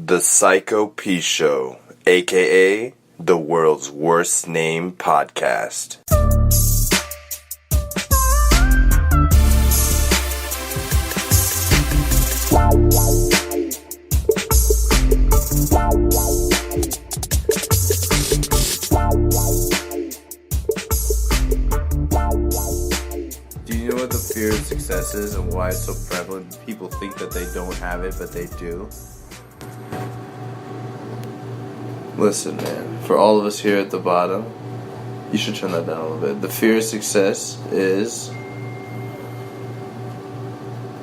The Psycho Pshow, aka the world's worst named podcast. Do you know what the fear of success is and why it's so prevalent? People think that they don't have it, but they do. Listen, man, for all of us here at the bottom, you should turn that down a little bit. The fear of success is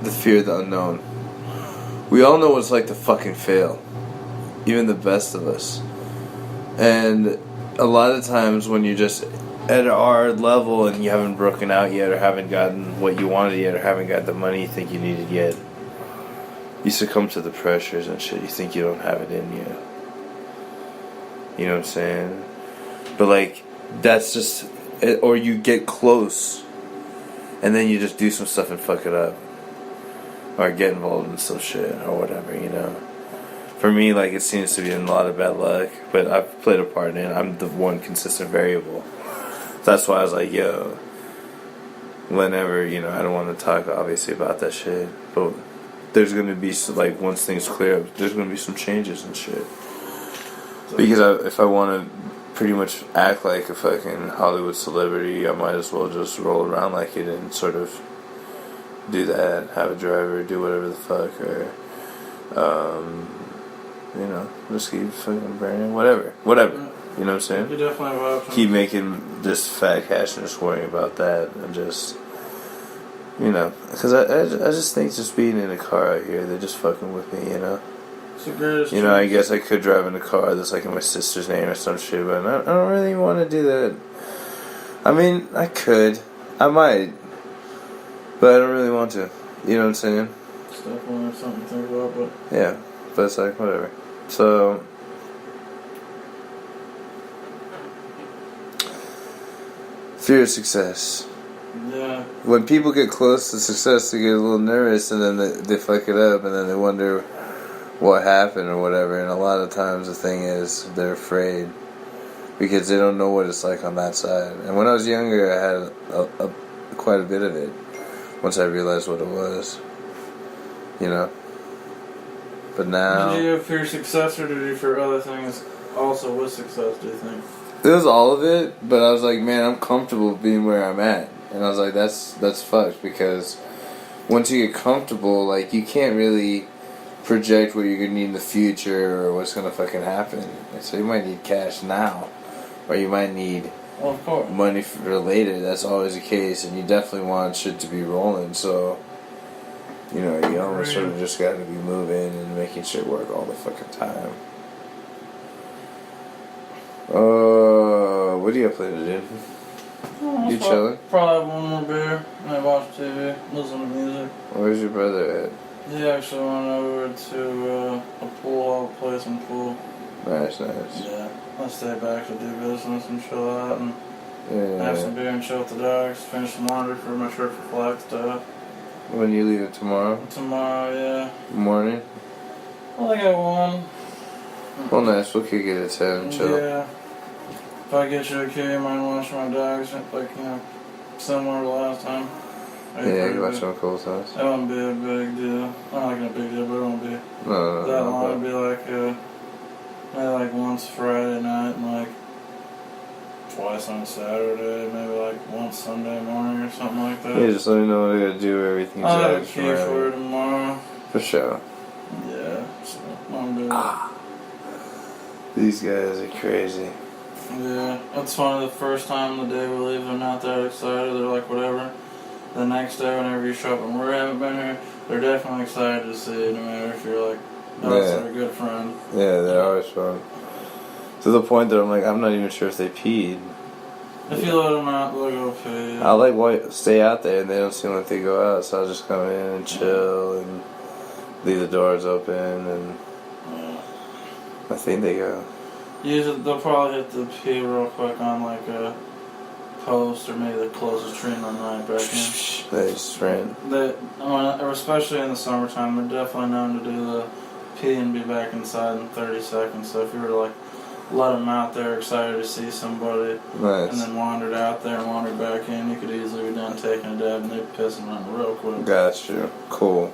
the fear of the unknown. We all know what it's like to fucking fail. Even the best of us. And a lot of times when you're just at our level and you haven't broken out yet or haven't gotten what you wanted yet or haven't got the money you think you needed yet, you succumb to the pressures and shit. You think you don't have it in you. You know what I'm saying? But like, that's just it, or you get close and then you just do some stuff and fuck it up. Or get involved in some shit or whatever, you know. For me, like, it seems to be in a lot of bad luck, but I've played a part in it. I'm the one consistent variable. That's why I was like, yo, whenever, you know, I don't want to talk obviously about that shit, but there's going to be, like, once things clear up, there's going to be some changes and shit. Because if I want to pretty much act like a fucking Hollywood celebrity, I might as well just roll around like it and sort of do that, have a driver, do whatever the fuck, or, you know, just keep fucking burning, whatever. You know what I'm saying? You definitely have options. Keep making this fat cash and just worrying about that and just, you know, because I just think just being in a car out here, they're just fucking with me, you know? It's the greatest. You know, I guess I could drive in a car that's like in my sister's name or some shit, but I don't really want to do that. I mean, I could. I might. But I don't really want to. You know what I'm saying? It's definitely something to think about, but... Yeah, but it's like, whatever. So... fear of success. Yeah. When people get close to success, they get a little nervous, and then they fuck it up, and then they wonder what happened or whatever. And a lot of times the thing is, they're afraid. Because they don't know what it's like on that side. And when I was younger, I had quite a bit of it. Once I realized what it was, you know. But now... Did you have fear of success, or did you fear other things also with success, do you think? It was all of it, but I was like, man, I'm comfortable being where I'm at. And I was like, that's fucked, because once you get comfortable, like, you can't really project what you're going to need in the future or what's going to fucking happen. So you might need cash now, or you might need... Well, of course. money related, that's always the case, and you definitely want shit to be rolling, so, you know, you almost sort of just gotta be moving and making shit work all the fucking time. What do you have planned to do? You chilling? Probably have one more beer, and watch TV, listen to music. Where's your brother at? He actually went over to a pool, I'll play some pool. Nice. Yeah. I'll stay back to do business and chill out and Yeah. have some beer and chill with the dogs. Finish some laundry for my shirt for flag stuff. When you leave it tomorrow? Tomorrow, yeah. Morning? Well, I got one. Well, nice. We'll kick it at 10 and chill. Yeah. If I get you a key, you might watch my dogs, like, you know, similar to last time. Yeah, you watch my cool house. That wouldn't be a big deal. Not like a big deal, but it won't be No, that long. It'd be like, maybe like once Friday night and like twice on Saturday, maybe like once Sunday morning or something like that. Yeah, just let me know what I gotta do. Everything's I'll have a out key for you tomorrow. For sure. Yeah, so I'm good. These guys are crazy. Yeah, it's funny, the first time the day we leave, they're not that excited. They're like, whatever. The next day, whenever you show up and we haven't been here, they're definitely excited to see you, no matter if you're like, they're a good friend. Yeah, they're always fun. To the point that I'm like, I'm not even sure if they peed. If you let them out, they'll go pee. I'll like stay out there and they don't seem like they go out, so I'll just come in and chill and leave the doors open and I think they go. Usually they'll probably hit the pee real quick on like a post or maybe the closest tree on the right back in. They just ran. Especially in the summertime, they're definitely known to do the pee and be back inside in 30 seconds. So if you were to like let them out there excited to see somebody, nice. and then wandered out there and wandered back in, you could easily be done taking a dab and they'd piss and run real quick. Got you. Cool.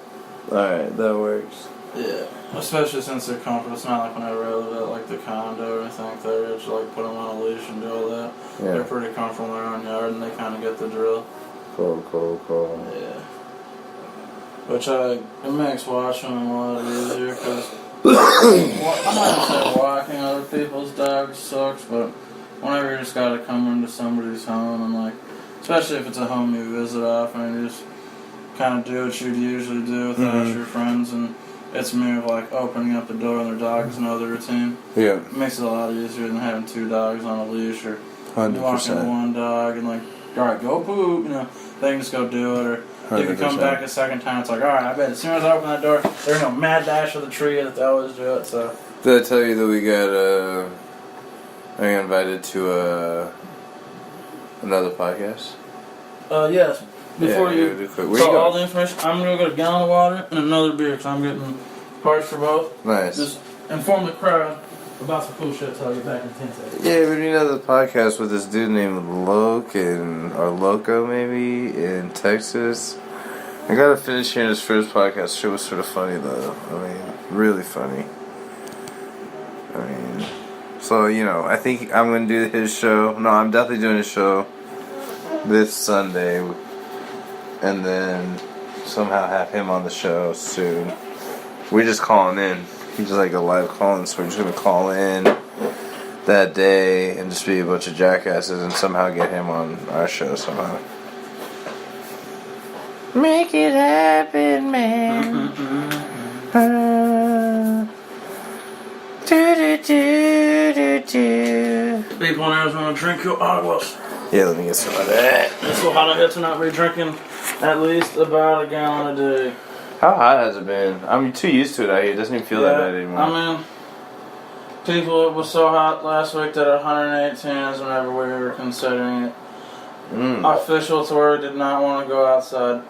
Alright, that works. Yeah. Especially since they're comfortable. It's not like whenever I lived at like the condo or anything like that, you have to like put them on a leash and do all that. Yeah. They're pretty comfortable in their own yard and they kind of get the drill. Cool. Yeah. Which it makes watching them a lot easier because I'm not gonna say walking other people's dogs sucks, but whenever you just gotta come into somebody's home and like, especially if it's a home you visit often, and you just kind of do what you'd usually do without your friends, and it's more of like opening up the door and their dogs know the routine. Yeah. It makes it a lot easier than having two dogs on a leash or 100%. you walk into one dog and like, alright, go poop, you know, they can just go do it, or 100%. if you come back a second time, it's like, alright, I bet as soon as I open that door, there's no mad dash of the tree that they always do it, so. Did I tell you that we got, I got invited to, another podcast? Yes. Before yeah, you tell all the information, I'm going to go get a gallon of water and another beer because I'm getting parts for both. Nice. Just inform the crowd about some cool shit till I get back in 10 seconds. Yeah, we did another podcast with this dude named Loco maybe, in Texas. I gotta finish hearing his first podcast. Shit was sort of funny though. I mean, really funny. I mean, so, you know, I think I'm gonna do his show. No, I'm definitely doing his show this Sunday. And then somehow have him on the show soon. We're just calling in. He's just like a live call-in, so we're just gonna call in that day and just be a bunch of jackasses and somehow get him on our show somehow. Make it happen, man. People in Arizona, drink your aguas. Yeah, let me get some of that. It's so hot out here tonight, we're drinking at least about a gallon a day. How hot has it been? I'm too used to it out here. It doesn't even feel that bad anymore. I mean, people, it was so hot last week that 118 is whenever we were considering it. Official tour did not want to go outside.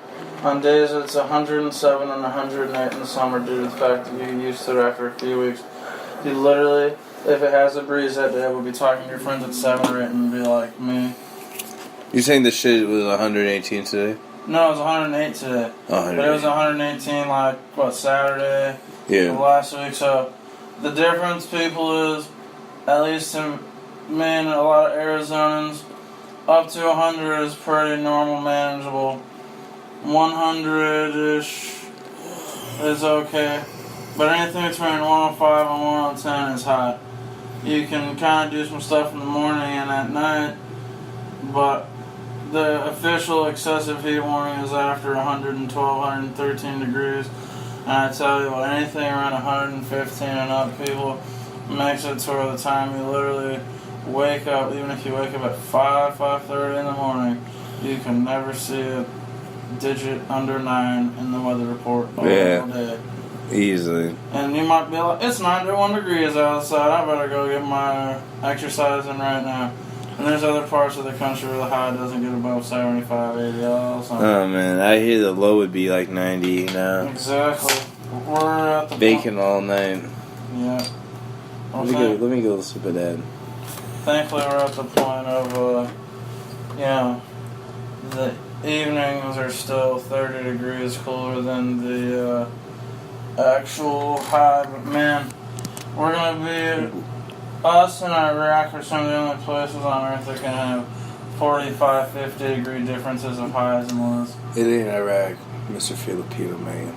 On days it's 107 and 108 in the summer due to the fact that you get used to it after a few weeks. You literally, if it has a breeze that day, we'll be talking to your friends at 7 or 8 and be like, me. You saying the shit was 118 today? No, it was 108 today. But it was 118 like, Saturday? Yeah. Last week. So the difference, people, is, at least to me and a lot of Arizonans, up to 100 is pretty normal, manageable. 100-ish is okay. But anything between 105 and 110 is hot. You can kind of do some stuff in the morning and at night, but the official excessive heat warning is after 112, 113 degrees. And I tell you what, anything around 115 and up, people, makes it to where the time you literally wake up, even if you wake up at 5:30 in the morning, you can never see a digit under 9 in the weather report all day. Easily. And you might be like, it's 91 degrees outside, I better go get my exercise in right now. And there's other parts of the country where the high doesn't get above 75, 80 also. Oh man, I hear the low would be like 90 now. Exactly. We're at the Baking all night. Yeah. Well, let me go sip of that. Thankfully we're at the point of, the evenings are still 30 degrees cooler than the actual high, but man, we're going to be, us and Iraq are some of the only places on earth that can have 45, 50 degree differences of highs and lows. It ain't Iraq, Mr. Filipino, man.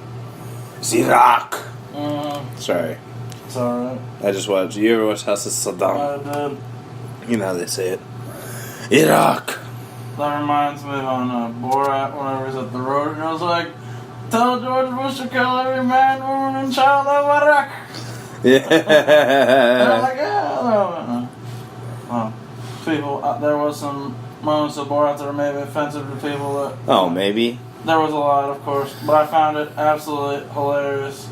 It's Iraq. Sorry. It's alright. I just watched, you ever watch House of Saddam? I did. You know how they say it. Iraq. That reminds me of on Borat, whenever he's at the road, and I was like, tell George Bush to kill every man, woman, and child of Iraq. Yeah. And I'm like, yeah, well, people, there was some moments of Borat that were maybe offensive to people. Maybe. There was a lot, of course, but I found it absolutely hilarious.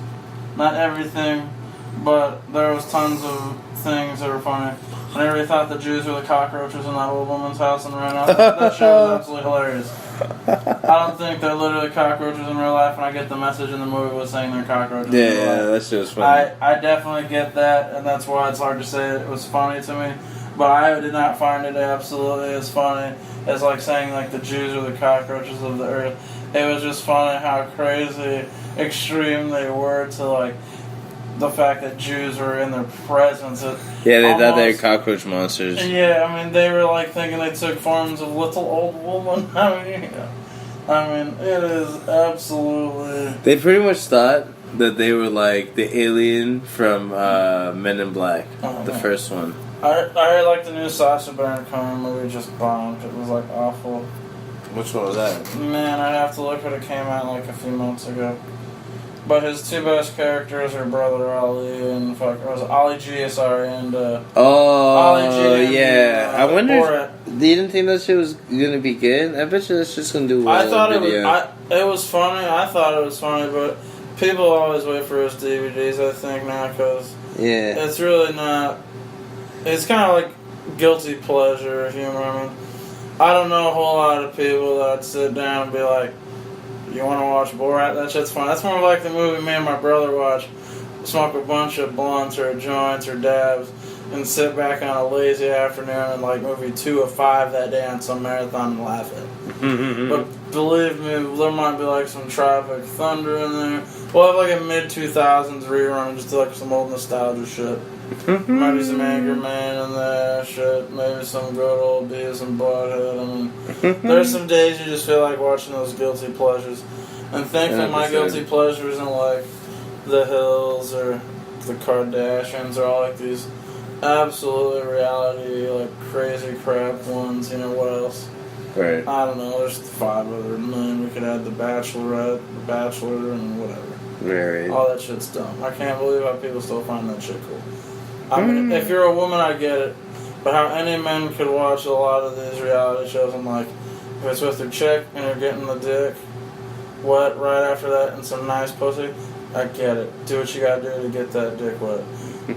Not everything, but there was tons of things that were funny. Whenever he thought the Jews were the cockroaches in that old woman's house and ran out, that shit was absolutely hilarious. I don't think they're literally cockroaches in real life, and I get the message in the movie was saying they're cockroaches. Yeah, that shit was funny. I definitely get that, and that's why it's hard to say it was funny to me. But I did not find it absolutely as funny as like saying like the Jews are the cockroaches of the earth. It was just funny how crazy, extreme they were to like the fact that Jews were in their presence. Yeah, they thought they were cockroach monsters. Yeah, I mean they were like thinking they took forms of little old woman. I mean it is absolutely. They pretty much thought that they were like the alien from Men in Black, the first one. I heard like the new Sacha Baron Cohen movie just bombed. It was like awful. Which one was that? Man, I'd have to look when it came out like a few months ago. But his two best characters are Brother Ali and Ali G, sorry, and Ali G and, yeah. I wonder. Borat. You didn't think that shit was gonna be good? I bet you that's just gonna do well. I thought it was funny. I thought it was funny, but people always wait for his DVDs. I think now because it's really not. It's kind of like guilty pleasure humor. I mean, I don't know a whole lot of people that sit down and be like, "You want to watch Borat? That shit's fun." That's more like the movie me and my brother watch. Smoke a bunch of blunts or joints or dabs and sit back on a lazy afternoon and like movie 2 of 5 that day on some marathon and laugh at it. But believe me, there might be like some Tropic Thunder in there. We'll have like a mid-2000s rerun and just do like some old nostalgia shit. Might be some Anger Man in there, shit. Maybe some good old Beavis and Butthead. I mean, there's some days you just feel like watching those guilty pleasures. And thankfully, my guilty pleasures isn't like The Hills or the Kardashians or all like these absolutely reality, like crazy crap ones. You know what else? Right. I don't know. There's 5 other million. We could add The Bachelorette, The Bachelor, and whatever. Right. All that shit's dumb. I can't believe how people still find that shit cool. I mean, if you're a woman, I get it. But how any men could watch a lot of these reality shows, I'm like, if it's with your chick and you're getting the dick wet right after that and some nice pussy, I get it. Do what you gotta do to get that dick wet.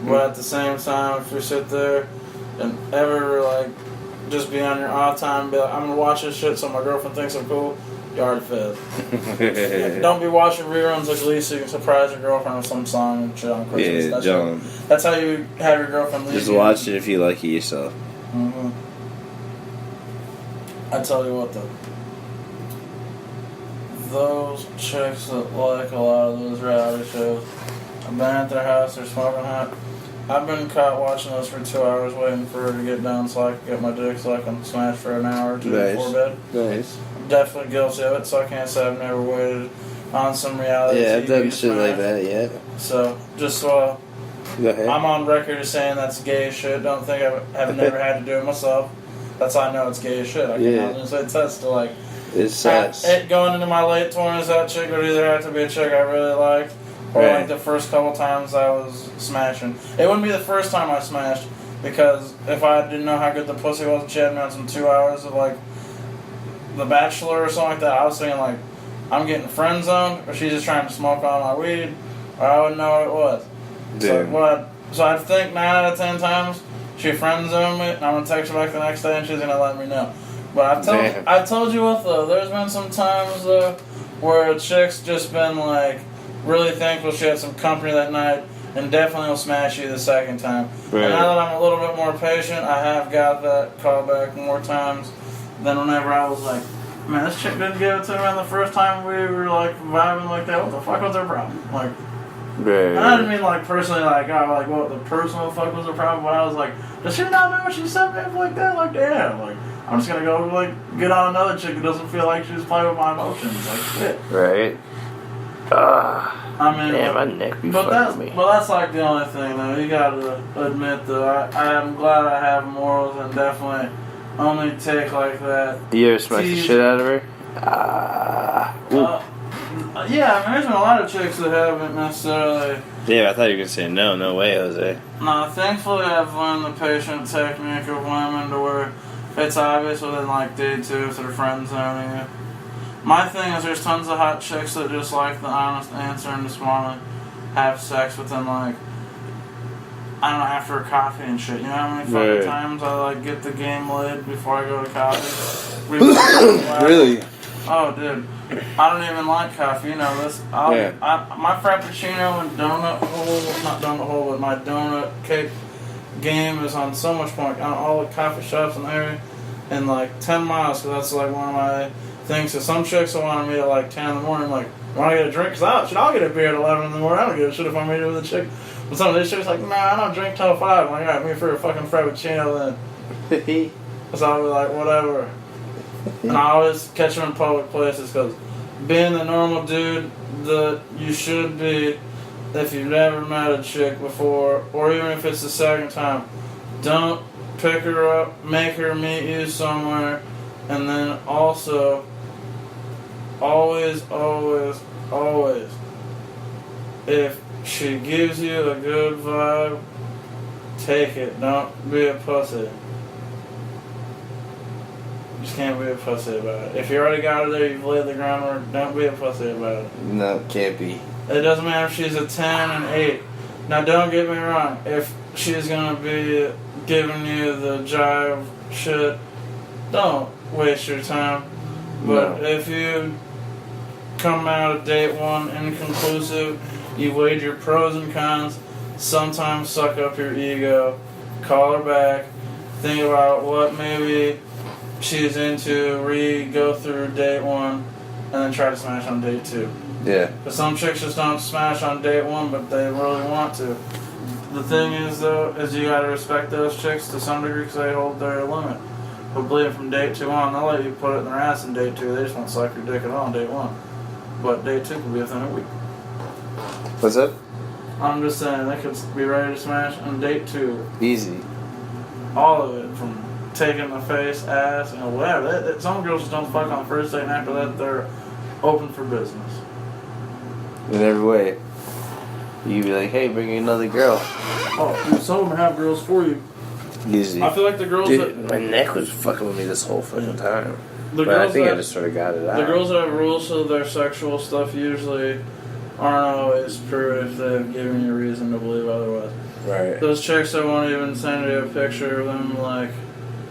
But at the same time, if you sit there and ever, like, just be on your off time and be like, I'm gonna watch this shit so my girlfriend thinks I'm cool, you already failed. Don't be watching reruns like Glee so you can surprise your girlfriend with some song and shit on Christmas. Yeah, that's how you have your girlfriend leave. Just watch it if you like it yourself. I tell you what though. Those chicks that like a lot of those reality shows, I've been at their house, they're smoking hot. I've been caught watching those for 2 hours waiting for her to get down so I can get my dick so I can smash for an hour or 2 before bed. Nice. Definitely guilty of it, so I can't say I've never waited on some reality TV. Yeah, I've done shit like that, yeah. So, just so I'm on record as saying that's gay as shit. Don't think I've never had to do it myself. That's how I know it's gay as shit. I can say test to like. It sucks. Going into my late 20s, that chick would either have to be a chick I really liked, or like the first couple times I was smashing. It wouldn't be the first time I smashed, because if I didn't know how good the pussy was and she had me on some 2 hours of like The Bachelor or something like that, I was thinking like, I'm getting friend zoned, or she's just trying to smoke all my weed, or I wouldn't know what it was. So I'd think 9 out of 10 times she friend zoned me, and I'm gonna text her back the next day, and she's gonna let me know. But I've told you what though, there's been some times though where a chick's just been like really thankful she had some company that night, and definitely will smash you the second time. Right. And now that I'm a little bit more patient, I have got that call back more times than whenever I was like, man, this chick didn't give it to me on the first time we were like vibing like that. What the fuck was her problem? Like, and I didn't mean like personally like, oh, like what the personal fuck was the problem, but I was like, does she not know what she said me like that? Like, damn, like I'm just gonna go like get on another chick who doesn't feel like she's playing with my emotions. Like shit. Right. I mean, damn, my neck be but me. that's like the only thing though. You gotta admit though, I am glad I have morals and definitely only take like that. You ever smash the shit out of her? Yeah, I mean, there's been a lot of chicks that haven't necessarily. Yeah, I thought you were gonna say no. No way, Jose. No, thankfully I've learned the patient technique of women to where it's obvious within like day 2 if they're friend zoning you. My thing is there's tons of hot chicks that just like the honest answer and just want to have sex within like, I don't know, after a coffee and shit. You know how many fucking times I like get the game laid before I go to coffee? Really? Oh, dude. I don't even like coffee. You know this. My frappuccino and donut hole, not donut hole, but my donut cake game is on so much point on all the coffee shops in the area in like 10 miles, because that's like one of my things. So some chicks will want to meet at like 10 in the morning. I'm like, want to get a drink? Because I'll get a beer at 11 in the morning. I don't give a shit if I meet with a chick. But some of these chicks like, nah, I don't drink till 5. I'm like, alright, me for a fucking frappuccino then. So I'll be like, whatever. And I always catch them in public places, because being the normal dude that you should be if you've never met a chick before, or even if it's the second time, don't pick her up, make her meet you somewhere, and then also, always, if she gives you a good vibe, take it. Don't be a pussy. You just can't be a pussy about it. If you already got her there, you've laid the groundwork, don't be a pussy about it. No, can't be. It doesn't matter if she's a 10 and 8. Now, don't get me wrong. If she's going to be giving you the jive shit, don't waste your time. But if you come out of date 1 inconclusive, you weighed your pros and cons, sometimes suck up your ego, call her back, think about what maybe she's into, go through date 1, and then try to smash on date 2. Yeah. Because some chicks just don't smash on date 1, but they really want to. The thing is, though, is you gotta respect those chicks to some degree, because they hold their limit. But believe from date 2 on, they'll let you put it in their ass in date 2. They just won't suck your dick at all on date 1. But date 2 could be within a week. What's up? I'm just saying, they could be ready to smash on date 2. Easy. All of it, from taking the face, ass, and whatever. Some girls just don't fuck on the first date, and after that, they're open for business. In every way. You'd be like, hey, bring me another girl. Oh, dude, some of them have girls for you. Easy. I feel like the girls Dude, my neck was fucking with me this whole fucking time. But I think I just sort of got it out. The girls that have rules to their sexual stuff usually aren't always proof if they've given you a reason to believe otherwise. Right. Those chicks that won't even send you a picture of them, like...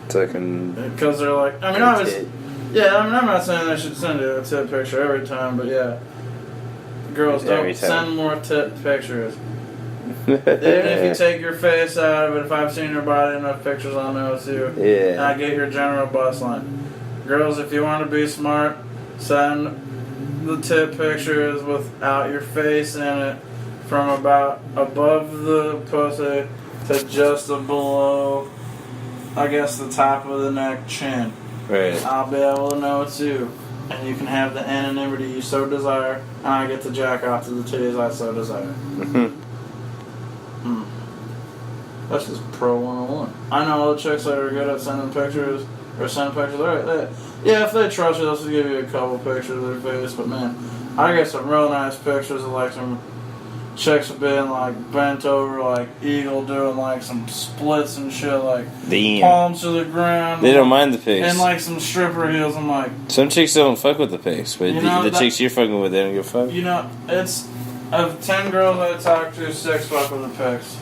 Because they're like... I mean, I'm not saying they should send you a tit picture every time, but yeah. Girls, don't send more tit pictures. Even if you take your face out of it, if I've seen your body enough pictures, I'll know it's you. Yeah. And I get your general bust line. Girls, if you want to be smart, send the tit pictures without your face in it from about above the pussy to just below, I guess, the top of the neck, chin. Right. I'll be able to know it's you. And you can have the anonymity you so desire, and I get to jack off to the titties I so desire. That's just pro 101. I know all the chicks that are good at sending pictures, yeah, if they trust you, they'll just give you a couple pictures of their face, but man, I get some real nice pictures of like some chicks being like bent over like eagle doing like some splits and shit, like palms to the ground. They don't mind the pics. And like some stripper heels. I'm like, some chicks don't fuck with the pics, but the chicks you're fucking with, they don't give a fuck. You know, it's of 10 girls I talk to, 6 fuck with the pics.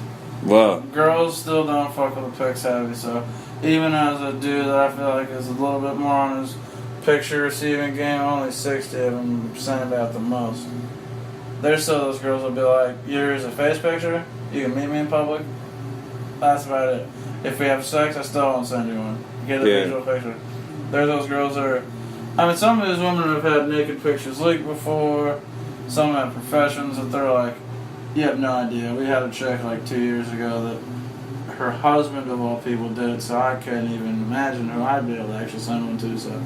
Whoa. Girls still don't fuck with the pics heavy, so even as a dude that I feel like is a little bit more on his picture receiving game, only 60 of them send out the most. There's still those girls will be like, here's a face picture, you can meet me in public. That's about it. If we have sex, I still won't send you one. Get a visual picture. There's those girls that are... I mean, some of these women have had naked pictures leaked before. Some have professions that they're like, you have no idea. We had a chick like 2 years ago that her husband of all people did it, so I couldn't even imagine who I'd be able to actually send one to. So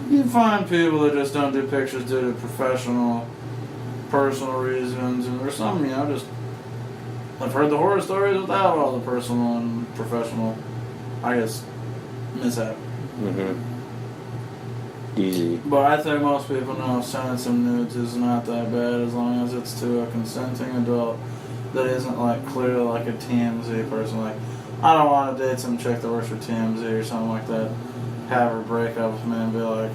you find people that just don't do pictures due to professional, personal reasons, and there's some, just I've heard the horror stories without all the personal and professional, I guess, mishap. Easy. But I think most people know sending some nudes is not that bad as long as it's to a consenting adult that isn't like clearly like a TMZ person. Like, I don't want to date some chick that works for TMZ or something like that, have her break up with me and be like,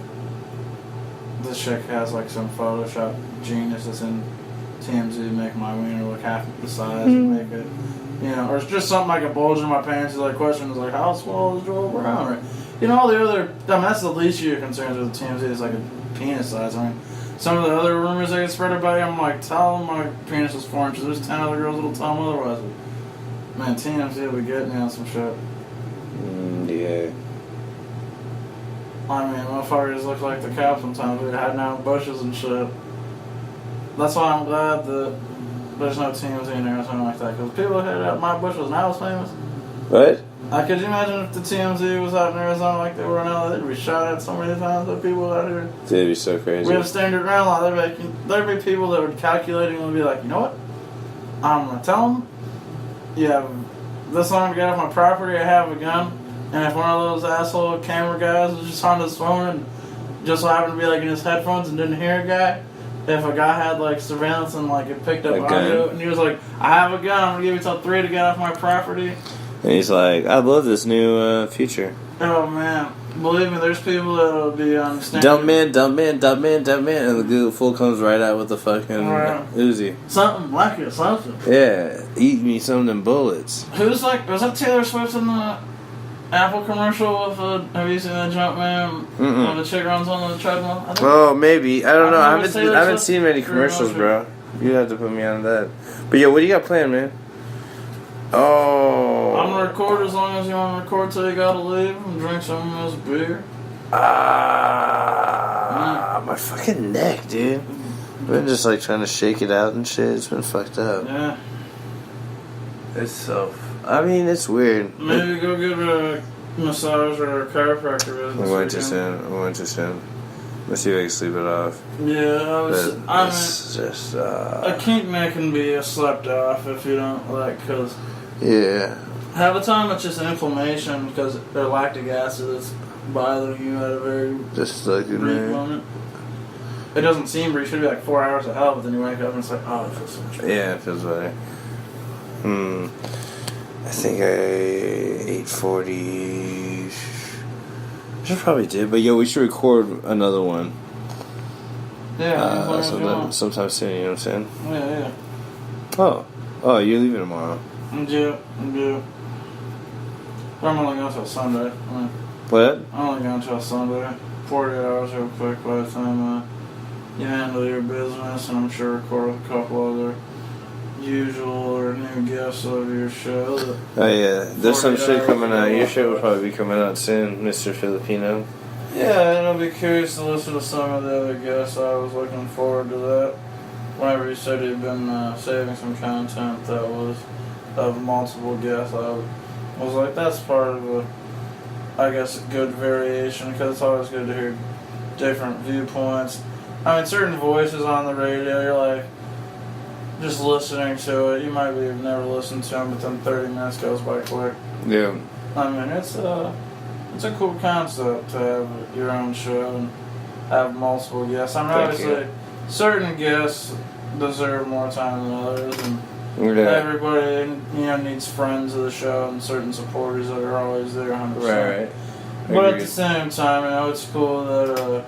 this chick has like some Photoshop genius that's in TMZ to make my wiener look half the size and make it, or it's just something like a bulge in my pants. Like, question is like, how small is Joel Brown? Or, all the other, that's the least of your concerns with TMZ is like a penis size. I mean, some of the other rumors that get spread about you, I'm like, tell them my penis is 4 inches. There's 10 other girls that'll tell them otherwise. But, man, TMZ will be getting me on some shit. Yeah. I mean, motherfuckers look like the cops sometimes. We're hiding out in bushes and shit. That's why I'm glad that there's no TMZ in there or something like that. Because people hit out my bushes and I was famous. What? Could you imagine if the TMZ was out in Arizona like they were in LA? They'd be shot at so many times by people out here. That'd be so crazy. We have standard ground law. There'd be people that would calculate and would be like, you know what? I'm going to tell them, you have this long to get off my property, I have a gun. And if one of those asshole camera guys was just on his phone and just so happened to be like in his headphones and didn't hear a guy, if a guy had like surveillance and like it picked up audio and he was like, I have a gun, I'm going to give you till 3 to get off my property. And he's like, I love this new feature. Oh man, believe me, there's people that'll be on standard. Dump man, and the Google fool comes right out with the fucking Uzi. Something like it, something. Yeah, eat me some of them bullets. Who's like, was that Taylor Swift in the Apple commercial with have you seen that jump man when the chick runs on the treadmill? Oh, maybe. I don't know. I haven't seen many commercials, bro. You have to put me on that. But yeah, what do you got planned, man? Oh. I'm gonna record as long as you want to record till you gotta leave and drink some of this beer. My fucking neck, dude. I've been just like trying to shake it out and shit. It's been fucked up. Yeah. It's so. I mean, it's weird. Maybe go get a massage or a chiropractor visit. I'm going to soon. Let's see if I can sleep it off. Yeah, a kink neck can be slept off if you don't like, cause half the time it's just inflammation because there's lactic acid that's bothering you at a very brief moment. It doesn't seem brief. It should be like 4 hours of hell, but then you wake up and it's like, oh, it feels so much better. Yeah, it feels better. I think I 8:40. I should probably did, but we should record another one. Yeah, sometime soon. You know what I'm saying? Yeah. Oh, you're leaving tomorrow? Yeah. I'm only going until Sunday. What? I'm only going until Sunday. 40 hours real quick by the time you handle your business, and I'm sure record with a couple other usual or new guests of your show. Oh yeah, there's some shit coming out. Your shit will probably be coming out soon, Mr. Filipino. Yeah, and I'll be curious to listen to some of the other guests. I was looking forward to that. Whenever you said you'd been saving some content that was of multiple guests, I was like, that's part of a good variation, because it's always good to hear different viewpoints. I mean, certain voices on the radio, you're like, just listening to it, you might have never listened to them, but then 30 minutes goes by quick. Yeah. I mean, it's a cool concept to have your own show and have multiple guests. I mean, obviously, certain guests deserve more time than others, and everybody, needs friends of the show and certain supporters that are always there 100%. Right. But at the same time, it's cool that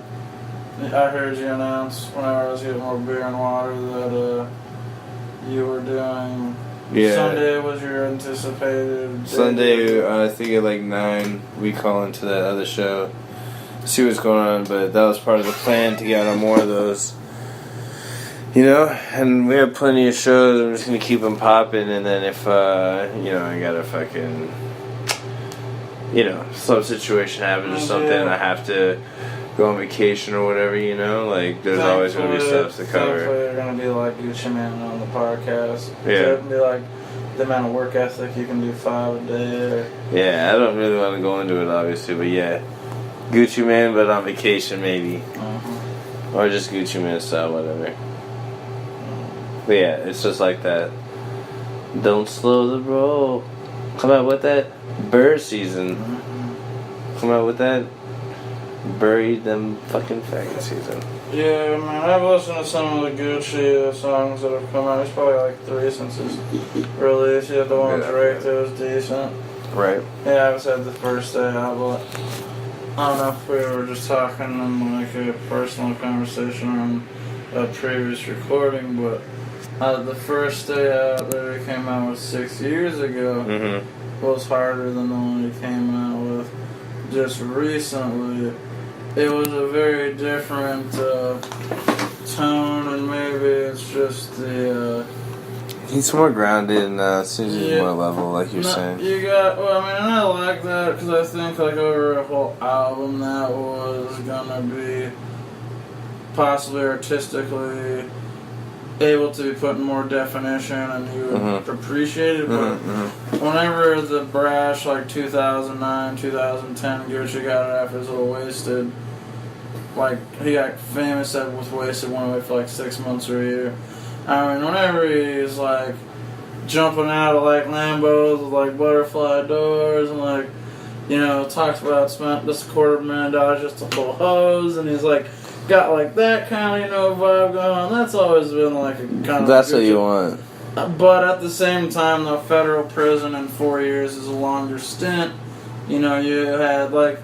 I heard you announce whenever I was getting more beer and water that you were doing. Yeah. Sunday was your anticipated. Sunday, I think at like 9, we call into that other show, see what's going on. But that was part of the plan to get on more of those. And we have plenty of shows. I'm just gonna keep them popping, and then if I gotta fucking, some situation happens or something, I have to go on vacation or whatever, like there's always going to be stuff to cover. Thankfully, they're going to be like Gucci Man on the podcast. Yeah. It's going to be like the amount of work ethic you can do 5 a day. Yeah, I don't really want to go into it, obviously, but yeah. Gucci Man, but on vacation, maybe. Or just Gucci Man style, whatever. But yeah, it's just like that. Don't slow the roll. Come out with that bird season. Come out with that. Buried them fucking faggot season. Yeah, man, I've listened to some of the Gucci songs that have come out. There's probably like 3 since his release. You have the one with Drake that was decent. Right. Yeah, I was at the first day out, but I don't know if we were just talking in like a personal conversation on a previous recording, but the first day out that he came out with 6 years ago was harder than the one he came out with just recently. it was a very different tone, and maybe it's just the. He's more grounded now. It seems he's Yeah. more level, like you're saying. You got, well, I mean, and I like that because I think, like, over a whole album that was gonna be possibly artistically able to be put in more definition and you would appreciate it, but whenever the brash, like, 2009, 2010 Gucci got it after his little Wasted, like, he got famous with Wasted, went away for, like, 6 months or a year. I mean, whenever he's, like, jumping out of, like, Lambos with, like, butterfly doors and, like, you know, talks about spent just $250,000 just to pull hose, and he's, like, got, like, that kind of, you know, vibe going on. That's always been, like, a kind of... That's what you want. But at the same time, though, federal prison in 4 years is a longer stint. You know, you had, like,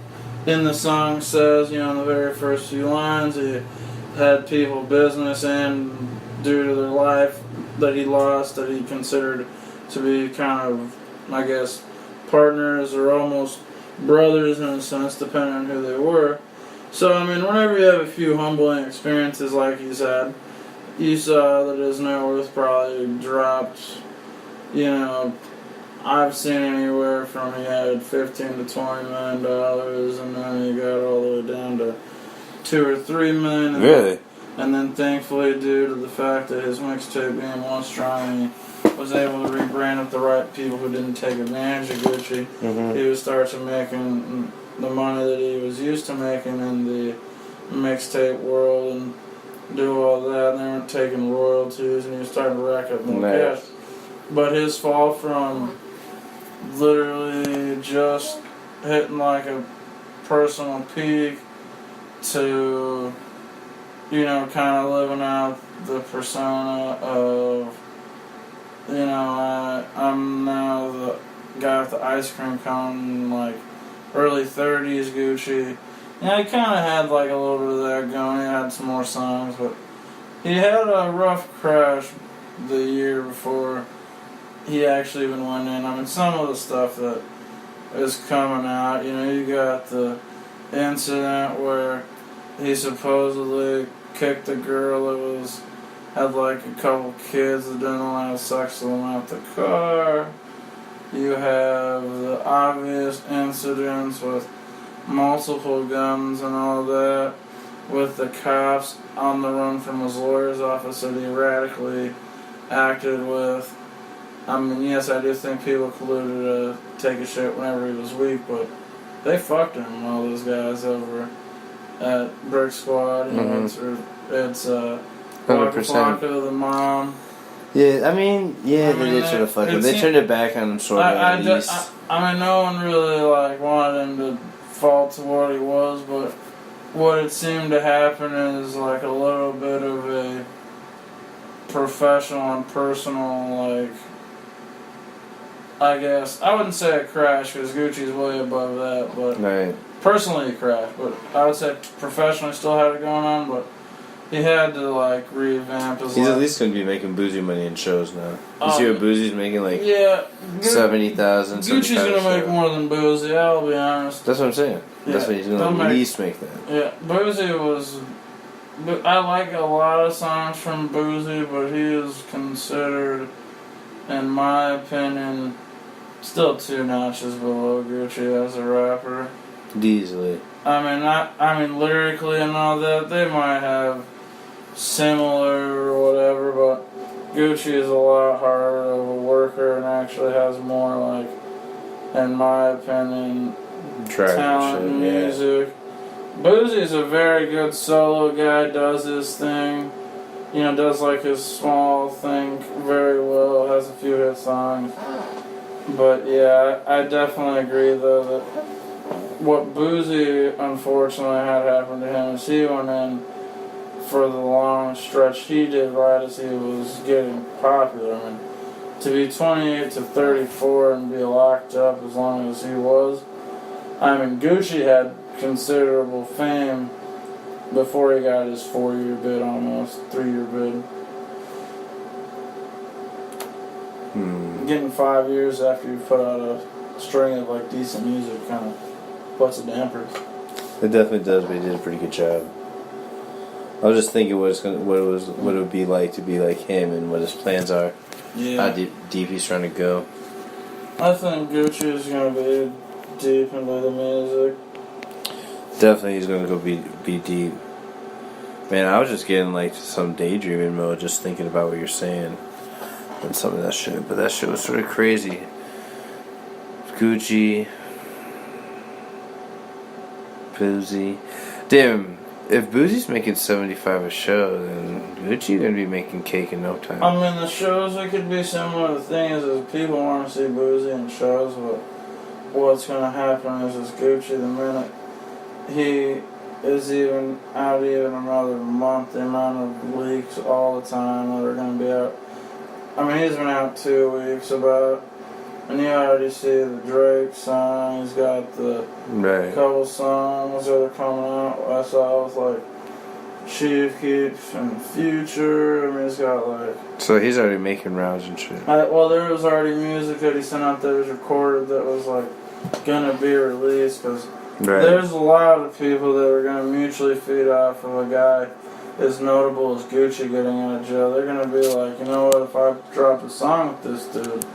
in the song says, you know, in the very first few lines, you had people business and due to their life that he lost, that he considered to be kind of, I guess, partners or almost brothers in a sense, depending on who they were. So, I mean, whenever you have a few humbling experiences like he's had, you saw that his net worth probably dropped, you know, I've seen anywhere from he had $15 to $20 million, and then he got all the way down to $2 or $3 million. Really? And then, thankfully, due to the fact that his mixtape being one strong, he was able to rebrand with the right people who didn't take advantage of Gucci. He would start to making the money that he was used to making in the mixtape world and do all that. And they weren't taking royalties, and he was starting to rack up more cash. But his fall from literally just hitting like a personal peak to, you know, kind of living out the persona of, you know, I'm now the guy with the ice cream cone, like early 30s Gucci. Yeah, he kind of had like a little bit of that going. He had some more songs, but he had a rough crash the year before he actually even went in. I mean, some of the stuff that is coming out, you know, you got the incident where he supposedly kicked a girl that had like a couple kids that didn't allow sex to them out the car. You have the obvious incidents with multiple guns and all that, with the cops on the run from his lawyer's office that he erratically acted with. I mean, yes, I do think people colluded to take a shit whenever he was weak, but they fucked him, all those guys over at Brick Squad. You know, it's 100%. Flocka, the mom. Yeah, I mean, they did sort of fuck him. They turned it back on him sort of at least. I mean, no one really like wanted him to fall to what he was, but what it seemed to happen is like a little bit of a professional and personal, like, I guess, I wouldn't say a crash because Gucci's way above that, but personally a crash, but I would say professionally still had it going on, but he had to like revamp his life. He's at least going to be making Boosie money in shows now. You see what Boosie's making, like 70,000. Gucci's going to make more than Boosie, I'll be honest. That's what I'm saying. That's what he's going to at least make that. Yeah, Boosie was... I like a lot of songs from Boosie, but he is considered, in my opinion, still 2 notches below Gucci as a rapper. Easily. I mean, lyrically and all that, they might have similar or whatever, but Gucci is a lot harder of a worker and actually has more, like, in my opinion, talent and music. Boosie is a very good solo guy, does his thing, you know, does like his small thing very well, has a few hit songs. But yeah, I definitely agree though that what Boosie unfortunately had happen to him is he went in for the long stretch he did right as he was getting popular. I mean, to be 28 to 34 and be locked up as long as he was. I mean, Gucci had considerable fame before he got his 4-year bid, almost 3-year bid. Getting 5 years after you put out a string of like decent music kind of puts a damper. It definitely does, but he did a pretty good job. I was just thinking what it would be like to be like him and what his plans are. Yeah. How deep he's trying to go. I think Gucci is gonna be deep into the music. Definitely, he's gonna go be deep. Man, I was just getting like some daydreaming mode, just thinking about what you're saying and some of that shit. But that shit was sort of crazy. Gucci, Boosie, damn. If Boosie's making 75 a show, then Gucci gonna be making cake in no time. I mean, the shows, it could be similar. The thing is people want to see Boosie in shows, but what's gonna happen is Gucci, the minute he is even out even another month, the amount of leaks all the time that are gonna be out. I mean, he's been out 2 weeks about, and you already see the Drake song. He's got the couple songs that are coming out. I saw with like Chief Keef and Future. I mean, he's got like. So he's already making rounds and shit. Well, there was already music that he sent out that was recorded that was like gonna be released because there's a lot of people that are gonna mutually feed off of a guy as notable as Gucci getting out of jail. They're gonna be like, you know what? If I drop a song with this dude.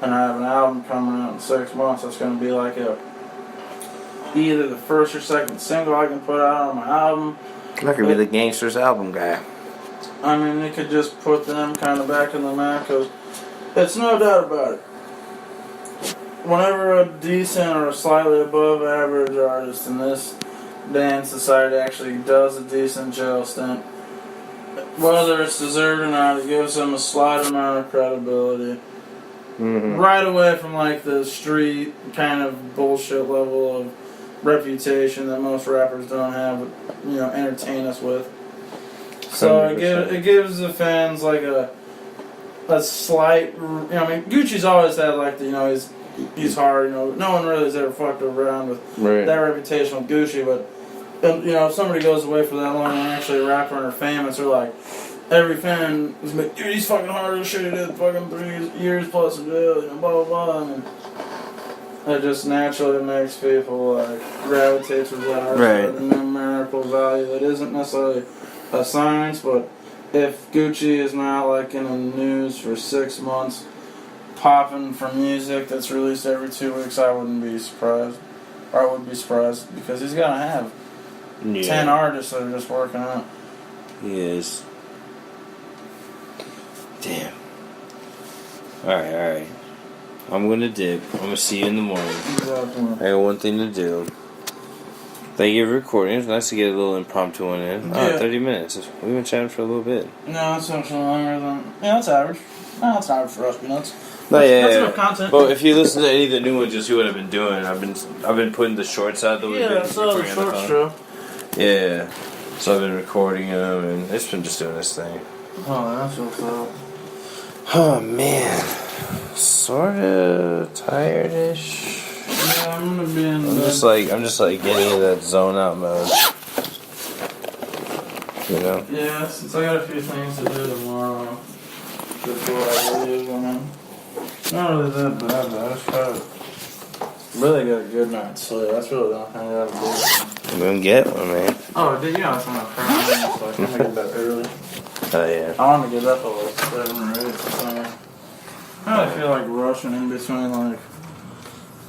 And I have an album coming out in 6 months that's going to be like either the first or second single I can put out on my album. That could be the Gangsters album guy. I mean, it could just put them kind of back in the map because it's no doubt about it. Whenever a decent or a slightly above average artist in this day and society actually does a decent jail stint, whether it's deserved or not, it gives them a slight amount of credibility. Mm-hmm. Right away from like the street kind of bullshit level of reputation that most rappers don't have, you know, entertain us with. So it gives the fans like a slight, you know, I mean, Gucci's always had like the, you know, he's hard, you know, no one really has ever fucked around with that reputation with Gucci, but you know, if somebody goes away for that long and actually a rapper and are famous, they're like. Every fan is like, dude, he's fucking hard as shit. He did fucking 3 years plus in jail, you know, blah, blah, blah. And it just naturally makes people, like, gravitate to that numerical value that isn't necessarily a science, but if Gucci is not, like, in the news for 6 months, popping for music that's released every 2 weeks, I wouldn't be surprised. Or I would be surprised, because he's gonna have 10 artists that are just working out. He is. Damn. Alright. I'm gonna dip. I'm gonna see you in the morning. Exactly. I got one thing to do. Thank you for recording. It's nice to get a little impromptu one in. Yeah. 30 minutes. We've been chatting for a little bit. No, it's actually longer than... Yeah, that's average. No, that's average for us, peanuts. That's enough content. But if you listen to any of the new ones, you'll see what I've been doing. I've been putting the shorts out that we've been recording. Yeah, so the short show. Yeah. So I've been recording them, and it's been just doing this thing. Oh, that's what's up. Oh man, sorta tired-ish. Yeah, I'm gonna be in. I'm just like getting into that zone out mode. You know? Yeah, since I got a few things to do tomorrow before I leave, I mean, not really that bad, but I just gotta really get a good night's sleep. That's really the only thing I gotta do. I'm gonna get one, man. Oh, did you know it's not crying, so I can get that early. Oh yeah. I want to get up at like 7 or 8 or something. I really feel like rushing in between, like,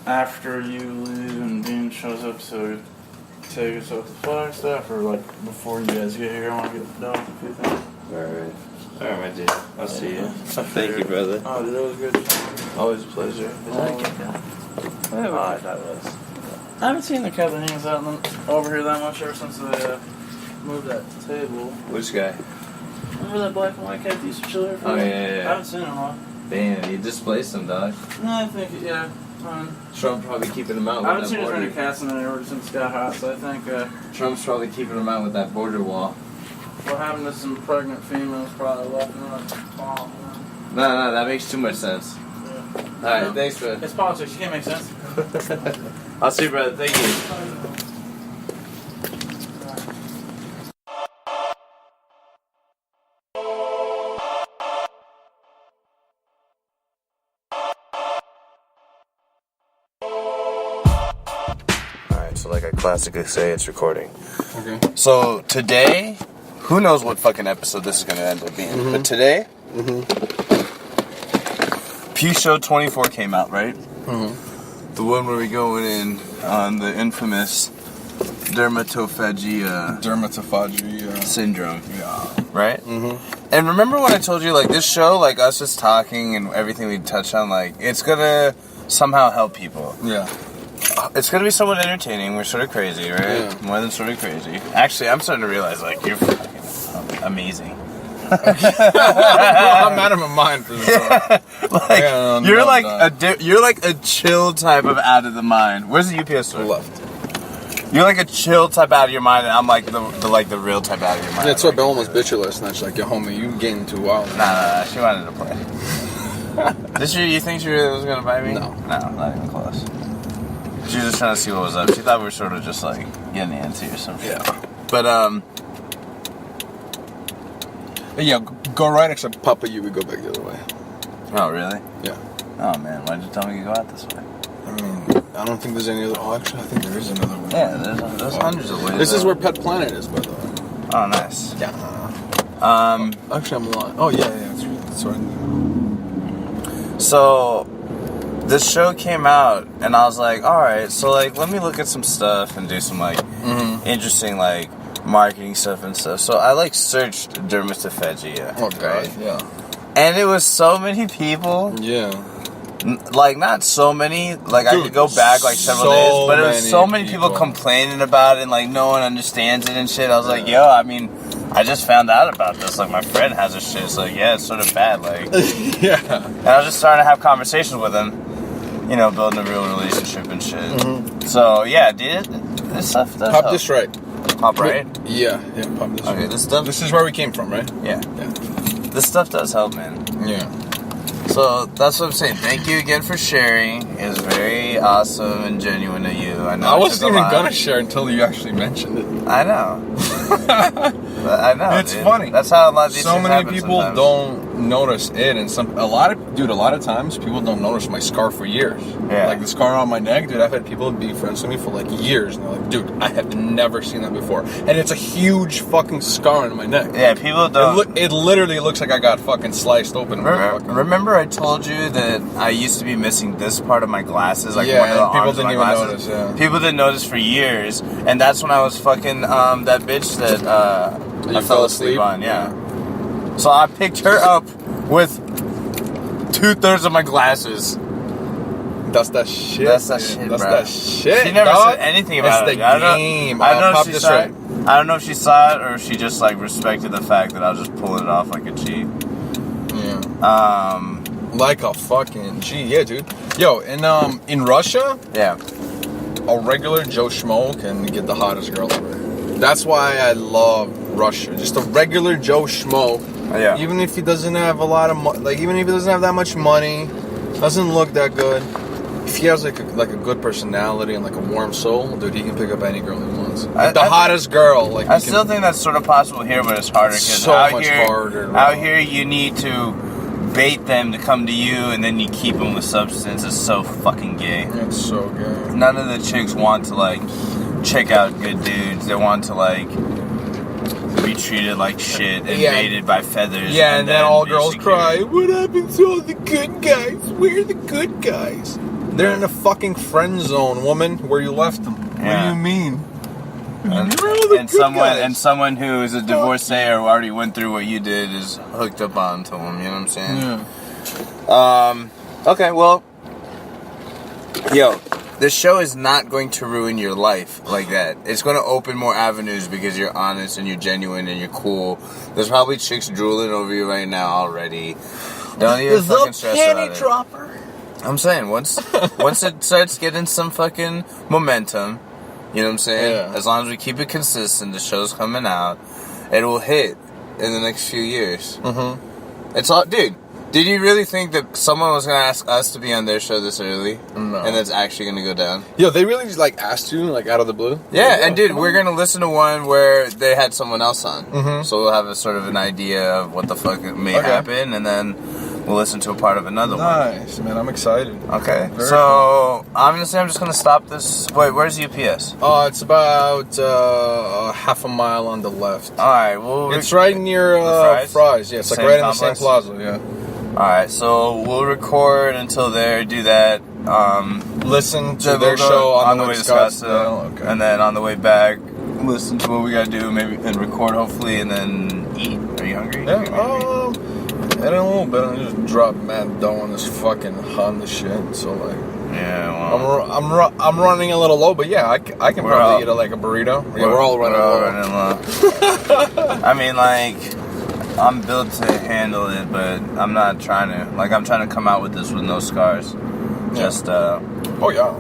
after you leave and Dean shows up to take us up to Flagstaff, or like before you guys get here. I want to get done with a few things. Alright, my dude. I'll see you. Thank you, brother. Oh, dude, it was good. Always a pleasure. I haven't seen the Catalanians out over here that much ever since they moved that table. Which guy? Remember that black and white cat that used to chill here for Oh, me? yeah. I haven't seen it in a while. Damn, you displaced him, dog. No, I think, yeah. Trump probably keeping him out I with haven't that seen as many border. cats in there ever since it got hot, so I think Trump's probably keeping him out with that border wall. what happened to some pregnant females probably left them on the ball. No, that makes too much sense. Yeah. Alright, thanks, man. It's politics, you can't make sense. I'll see you, brother. Thank you. so like I classically say, it's recording. Okay. So today, who knows what fucking episode this is gonna end up being? Mm-hmm. But today, Pshow 24 came out, right? Mm-hmm. The one where we go in on the infamous Dermatophagia syndrome. Yeah. Right? Mm-hmm. And remember when I told you, like, this show, like, us just talking and everything we touch on, like, it's gonna somehow help people. Yeah. It's gonna be somewhat entertaining. We're sort of crazy, right? Yeah. More than sort of crazy. Actually, I'm starting to realize, like, you're fucking amazing. I'm out of my mind for this one. You're like a chill type of out of the mind. Where's the UPS store? Left. You're like a chill type out of your mind, and I'm like the real type out of your mind. Yeah, that's what Bella almost bitched you last night. She's like, yo, homie, you getting too wild. Nah, she wanted to play. You think she really was gonna buy me? No, not even close. She was just trying to see what was up. She thought we were sort of just like getting antsy or something. Yeah. But yeah, go right next to Papa. You would go back the other way. Oh really? Yeah. Oh man, why'd you tell me to go out this way? I mean, I don't think there's any other. Oh, actually, I think there is another way. Yeah, there's hundreds of ways. This is where Pet Planet is, by the way. Oh, nice. Yeah. Actually, I'm lying. Oh yeah, that's right. So, this show came out, and I was like, all right, so like, let me look at some stuff and do some like interesting like marketing stuff and stuff. So I like searched Dermatophagia. Oh god, right? yeah. And it was so many people. Yeah. Like, not so many, like, Dude, I could go back, like, several days, but it was so many people complaining about it, and, like, no one understands it and shit. I was like, yo, I mean, I just found out about this, like, my friend has this shit, so, like, yeah, it's sort of bad, like, yeah. And I was just starting to have conversations with him, you know, building a real relationship and shit. Mm-hmm. So, yeah, dude, this stuff does Pop help. this right. Pop right? Yeah, pop this right. Okay, this stuff... This is where we came from, right? Yeah. This stuff does help, man. Yeah. So that's what I'm saying. Thank you again for sharing. It's very awesome and genuine of you. I know. I wasn't even gonna share until you actually mentioned it. I know. I know. It's dude. funny. That's how a lot of these so things many happen people sometimes. don't notice it, and a lot of times people don't notice my scar for years. Yeah. Like the scar on my neck, dude. I've had people be friends with me for like years, and they're like, "Dude, I have never seen that before," and it's a huge fucking scar on my neck. Yeah, people don't. It literally looks like I got fucking sliced open. Remember, I told you that I used to be missing this part of my glasses, like yeah, one of the and people arms didn't of even my glasses. notice. Yeah. People didn't notice for years, and that's when I was fucking that bitch that I fell asleep on. Yeah. So I picked her up with 2/3 of my glasses. That's that shit. That's that shit, That's bro. that shit. She never dog. said anything about it's it. The I game. don't know Pop if she this saw right. it. I don't know if she saw it or if she just like respected the fact that I was just pulling it off like a G. Yeah. Like a fucking G. Yeah, dude. Yo, in Russia, yeah, a regular Joe Schmo can get the hottest girl ever. That's why I love Russia. Just a regular Joe Schmo. Yeah. Even if he doesn't have a lot of even if he doesn't have that much money, doesn't look that good. If he has like a good personality and like a warm soul, dude, he can pick up any girl he wants. The hottest girl. Like I still think that's sort of possible here, but it's harder because so much harder. Bro. Out here, you need to bait them to come to you, and then you keep them with substance. It's so fucking gay. It's so gay. None of the chicks want to like check out good dudes. They want to like be treated like shit and baited by feathers. Yeah, and then all girls cry, what happened to all the good guys? Where are the good guys? They're in the fucking friend zone, woman, where you left them. Yeah. What do you mean? And someone who is a divorcee or already went through what you did is hooked up onto them, you know what I'm saying? Yeah. Okay, well, yo, this show is not going to ruin your life like that. It's going to open more avenues because you're honest and you're genuine and you're cool. There's probably chicks drooling over you right now already. Don't even fucking stress about it. Dropper. I'm saying, once it starts getting some fucking momentum, you know what I'm saying? Yeah. As long as we keep it consistent, the show's coming out, it will hit in the next few years. Mm-hmm. It's all, dude. Did you really think that someone was gonna ask us to be on their show this early? No. And that's actually gonna go down? Yo, they really just like asked you like out of the blue? Yeah, and dude, we're gonna listen to one where they had someone else on. Mm-hmm. So we'll have a sort of an idea of what the fuck may happen, and then we'll listen to a part of another one. Nice, man. I'm excited. Okay. Very So, obviously, I'm just going to stop this. Wait, where's UPS? It's about half a mile on the left. Alright, well... It's right near Fry's. Yeah, it's like Same right complex? in the same plaza, yeah. Alright, so we'll record until there, do that. Listen to Then their we'll go show on the way to Scottsdale. Scottsdale. And then on the way back, listen to what we gotta do, maybe, and record hopefully, and then eat. Are you hungry? Yeah, in a little bit, I just dropped mad dough on this fucking Honda shit. So like, Yeah, well, I'm running a little low, but yeah, I can probably eat like a burrito. Yeah, we're all running low. I mean, like, I'm built to handle it, but I'm not trying to. Like, I'm trying to come out with this with no scars. Just Oh yeah.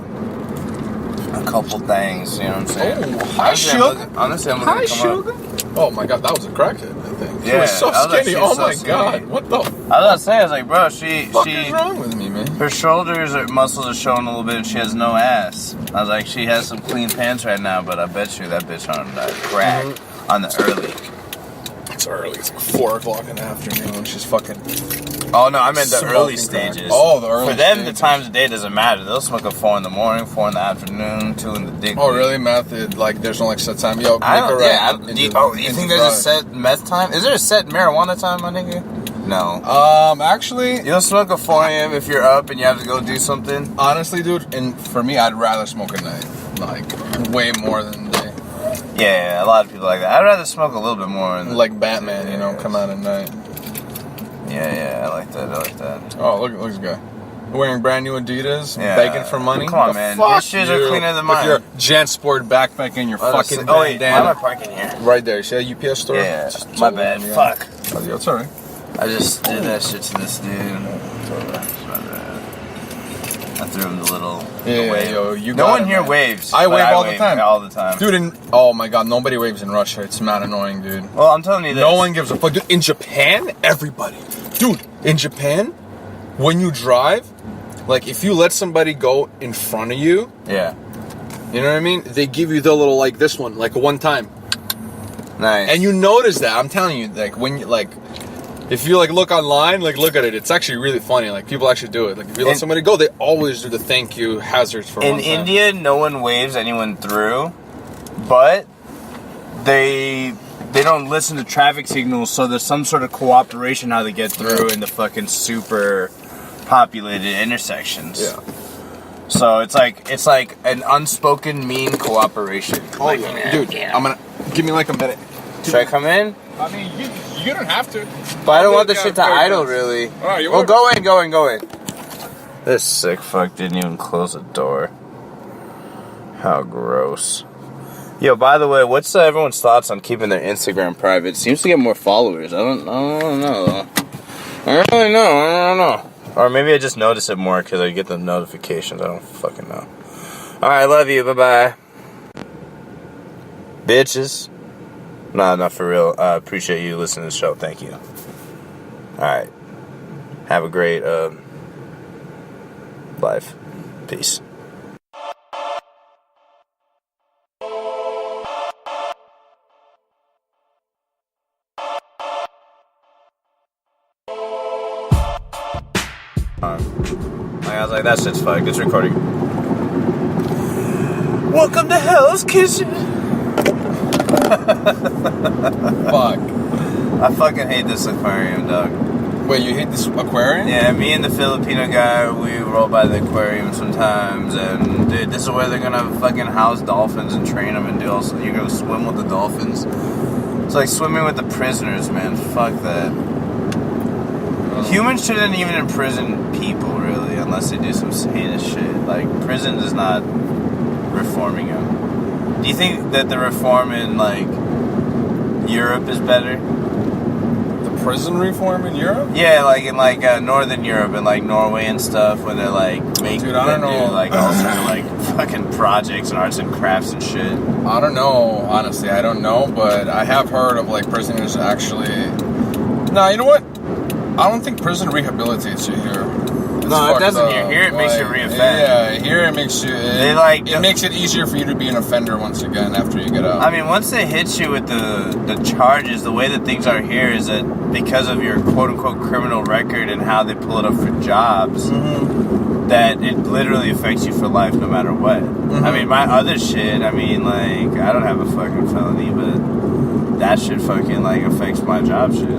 a couple things, you know what I'm saying? Oh, hi, sugar. Honestly, I'm looking to come up. Oh my god, that was a crackhead, I think. She Yeah, was so I was like, skinny. she's Oh so my skinny. god, what the I was gonna say, I was like, bro, she fuck is wrong with me, man? her shoulders, her muscles are showing a little bit, and she has no ass. I was like, she has some clean pants right now, but I bet you that bitch on that crack on the early. It's early. It's like 4 o'clock in the afternoon. She's fucking. Oh no, I meant the early Smoking crack. stages. Oh, the early For them, stages. the times of day doesn't matter. They'll smoke at 4 in the morning, 4 in the afternoon, 2 in the dick. Oh really? Meth? Like there's no like set time. Yo, I don't. Yeah. into- Do you into think there's a drive. set meth time? Is there a set marijuana time, my nigga? No. Actually, You'll smoke at 4 a.m. if you're up and you have to go do something. honestly, dude, and for me, I'd rather smoke at night, like way more than day. Yeah, a lot of people like that. I'd rather smoke a little bit more. Like Batman, you know, come out at night. Yeah, I like that. I like that. Oh, look at this guy. Wearing brand new Adidas, Yeah. begging for money. Come on, The man. fuck Your shoes are you. cleaner than With mine. your JanSport backpack and your fucking Oh wait, why am I bandana. parking here? Right there. See that UPS store? Yeah, Just my totally bad. on the end. Fuck. Oh, yeah, it's alright. I just did that shit to this dude. I threw him the little Yeah, wave. yo, you no got one it, here man. waves. I but wave all the time. All the time. Dude, oh my god, nobody waves in Russia. It's mad annoying, dude. Well, I'm telling you this. No one gives a fuck. Dude, in Japan, everybody. Dude, in Japan, when you drive, like if you let somebody go in front of you, Yeah. you know what I mean? They give you the little like this one, like one time. Nice. And you notice that. I'm telling you, like when you like if you like look online, like look at it, it's actually really funny. Like people actually do it. Like if you let somebody go, they always do the thank you hazards for in one time. India, no one waves anyone through, but they don't listen to traffic signals, so there's some sort of cooperation how they get through in the fucking super populated intersections. Yeah. So it's like an unspoken mean cooperation. Oh Like, yeah, dude. I'm gonna give me like a minute. Should I come in? I mean, you don't have to. But I don't want the shit to idle, really. Alright, you Well, want go in. This sick fuck didn't even close the door. How gross. Yo, by the way, what's everyone's thoughts on keeping their Instagram private? Seems to get more followers. I don't know. I don't know. Or maybe I just notice it more because I get the notifications. I don't fucking know. Alright, love you. Bye-bye. Bitches. Nah, not for real. I appreciate you listening to the show. Thank you. Alright. Have a great life. Peace. I was like, that shit's fucked. It's recording. Welcome to Hell's Kitchen. Fuck. I fucking hate this aquarium, dog. Wait, you hate this aquarium? Yeah, me and the Filipino guy, we roll by the aquarium sometimes, and dude, this is where they're gonna fucking house dolphins and train them and do also. You're gonna swim with the dolphins. It's like swimming with the prisoners, man. Fuck that. Humans shouldn't even imprison people, really, unless they do some heinous shit. Like, prison is not reforming them. Do you think that the reform in, like, Europe is better? The prison reform in Europe? Yeah, like in Northern Europe and like Norway and stuff, where they're like making Dude, I don't know. like all sorts of like fucking projects and arts and crafts and shit. I don't know, honestly, I don't know, but I have heard of like prisoners actually. Nah, you know what? I don't think prison rehabilitates you here. No, it doesn't. Here it makes you reoffend. Yeah, here it makes you. It makes it easier for you to be an offender once again after you get out. I mean, once they hit you with the charges, the way that things are here is that because of your quote unquote criminal record and how they pull it up for jobs, that it literally affects you for life no matter what. I mean, my other shit. I mean, like I don't have a fucking felony, but that shit fucking like affects my job shit.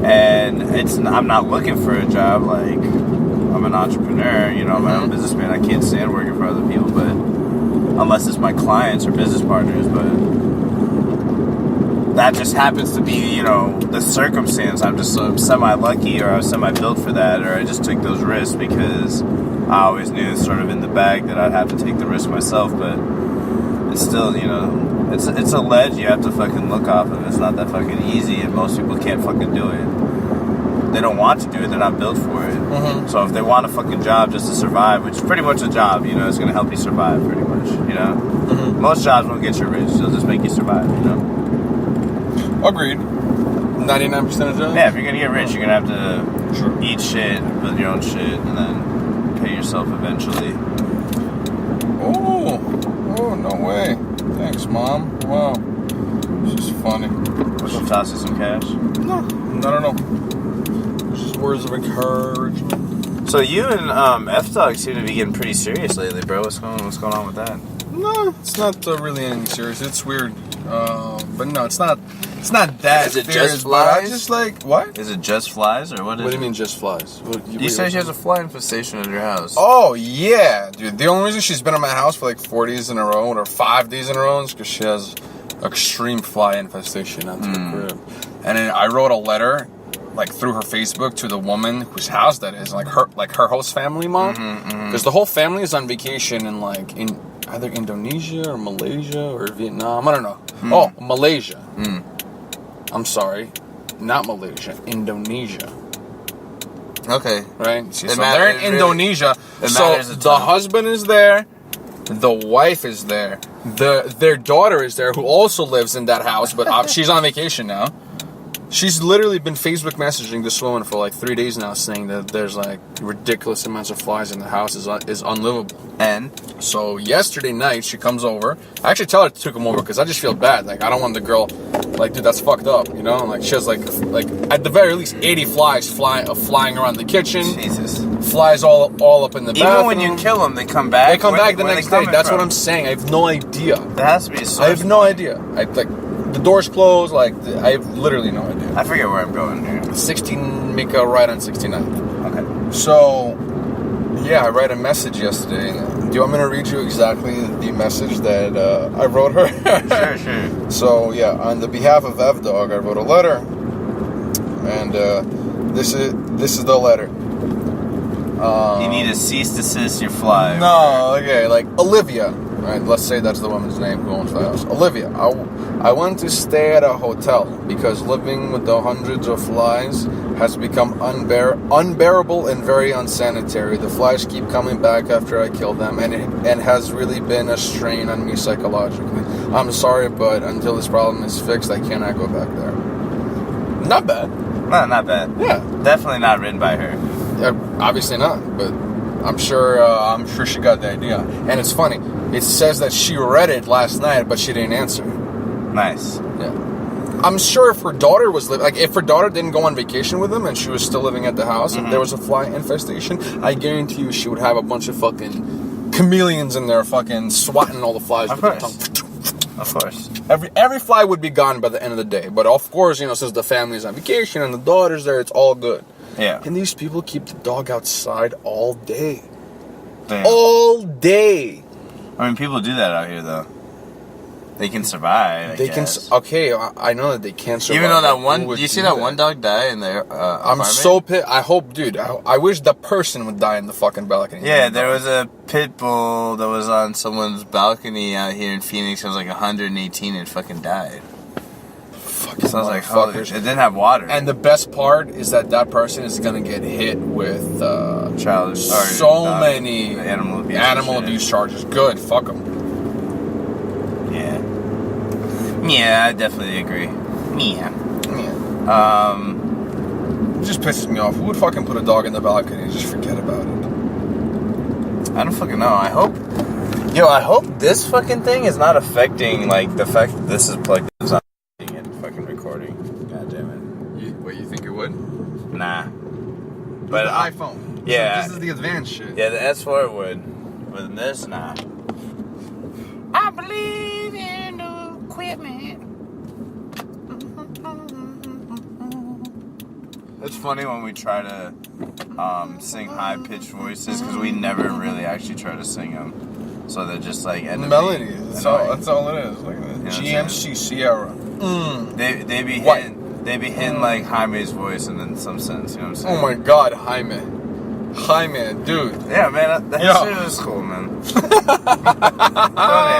And I'm not looking for a job. Like I'm an entrepreneur, you know, I'm my own businessman. I can't stand working for other people, but unless it's my clients or business partners. But that just happens to be, you know, the circumstance. I'm just semi-lucky, or I was semi-built for that, or I just took those risks because I always knew sort of in the bag that I'd have to take the risk myself. But it's still, you know, it's a ledge you have to fucking look off of. It's not that fucking easy, and most people can't fucking do it. They don't want to do it. They're not built for it. So if they want a fucking job just to survive, which is pretty much a job, you know, it's going to help you survive pretty much, you know? Most jobs won't get you rich. They'll just make you survive, you know? Agreed. 99% of jobs? Yeah, if you're going to get rich, you're going to have to eat shit, build your own shit, and then pay yourself eventually. Oh, no way. Thanks, Mom. Wow. This is funny. She'll toss you some cash? No, I don't know. Just words of encouragement. So you and F-Dog seem to be getting pretty serious lately, bro. What's going on with that? No, it's not really anything serious. It's weird, but no, it's not. It's not that. Is it serious, just flies? But I just like what? Is it just flies, or what is it? What do you mean just flies? You say she has a fly infestation at your house. Oh yeah, dude. The only reason she's been at my house for like 4 days in a row or 5 days in a row is because she has extreme fly infestation onto the crib. And then I wrote a letter, like through her Facebook, to the woman whose house that is, like her host family mom, because the whole family is on vacation in like in either Indonesia or Malaysia or Vietnam. I don't know. Oh, Malaysia. I'm sorry, not Malaysia, Indonesia. Okay. Right? So they're in Indonesia. So the ton. husband is there, the wife is there, their daughter is there, who also lives in that house, but she's on vacation now. She's literally been Facebook messaging this woman for like 3 days now, saying that there's like ridiculous amounts of flies in the house, is unlivable. And so yesterday night she comes over. I actually tell her to come over because I just feel bad. Like I don't want the girl, like, dude, that's fucked up, you know? Like she has like at the very least 80 flies flying around the kitchen. Jesus. Flies all up in the bathroom. Even when you kill them, they come back. They come back the next day. That's what I'm saying. I have no idea. There has to be a source. I have no idea. The door's closed. Like I have literally no idea. I forget where I'm going here. 16, make a right on 69th. Okay. So, yeah, I wrote a message yesterday. Do you want me to read you exactly the message that I wrote her? Sure. So, yeah, on the behalf of F-Dog, I wrote a letter. And this is the letter. You need to cease to desist your fly. No, okay, like Olivia. Right, let's say that's the woman's name who owns the house. Olivia, I want to stay at a hotel because living with the hundreds of flies has become unbearable and very unsanitary. The flies keep coming back after I kill them, and has really been a strain on me psychologically. I'm sorry, but until this problem is fixed, I cannot go back there. Not bad. No, not bad. Yeah. Definitely not written by her. Yeah, obviously not, but I'm sure she got the idea. And it's funny. It says that she read it last night, but she didn't answer. Nice. Yeah. I'm sure if her daughter was if her daughter didn't go on vacation with him and she was still living at the house, and there was a fly infestation, I guarantee you she would have a bunch of fucking chameleons in there, fucking swatting all the flies with their tongue. Of course. Every fly would be gone by the end of the day. But of course, you know, since the family's on vacation and the daughter's there, it's all good. Yeah. And these people keep the dog outside all day. Damn. All day. I mean, people do that out here, though. They can survive. I guess. Okay, I know that they can survive. Even though that one, you see that one dog die in their apartment? I'm so pissed. I hope, dude. I wish the person would die in the fucking balcony. Yeah, there was a pit bull that was on someone's balcony out here in Phoenix. It was like 118 and fucking died. Fucking so I was like, holy shit. It didn't have water. And the best part is that person is gonna get hit with many animal abuse charges. Good, fuck them. Yeah, I definitely agree. Yeah. It just pisses me off. Who would fucking put a dog in the balcony and just forget about it? I don't fucking know. I hope this fucking thing is not affecting, like, the fact that this is plugged in. It's not and fucking recording. God damn it. You think it would? Nah. But the iPhone. Yeah. This is the advanced shit. Yeah, the S4 would. With this, nah. I believe in the equipment. It's funny when we try to sing high-pitched voices because we never really actually try to sing them. So they're just like melodies. That's all it is. Look at that. GMC Sierra. They be hitting like Jaime's voice in some sense. You know what I'm saying? Oh my God, Jaime, dude. Yeah, man, that shit was cool, man. Don't hate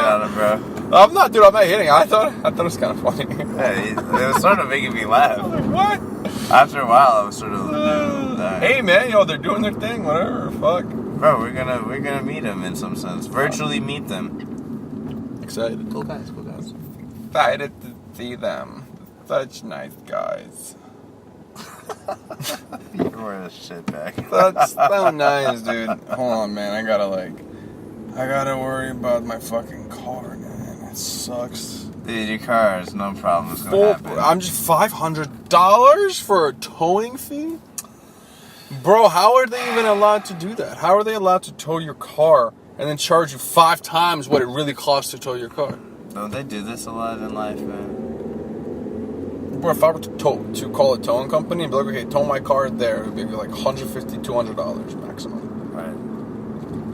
on him, bro. I'm not hitting. I thought it was kind of funny. Yeah, it was sort of making me laugh. I was like, what? After a while, I was sort of. Hey, man, they're doing their thing. Whatever. Fuck. Bro, we're gonna meet them in some sense. Virtually meet them. Excited. Cool guys. Excited to see them. Such nice guys. You're wearing this shit back. That's so nice, dude. Hold on, man. I gotta worry about my fucking car, man. It sucks. Dude, your car is no problem. It's gonna happen. I'm just $500 for a towing fee? Bro, how are they even allowed to do that? How are they allowed to tow your car and then charge you 5 times what it really costs to tow your car? Don't they do this a lot in life, man? Bro, if I were to call a towing company and be like, okay, tow my car there, it would be like $150, $200 maximum. Right.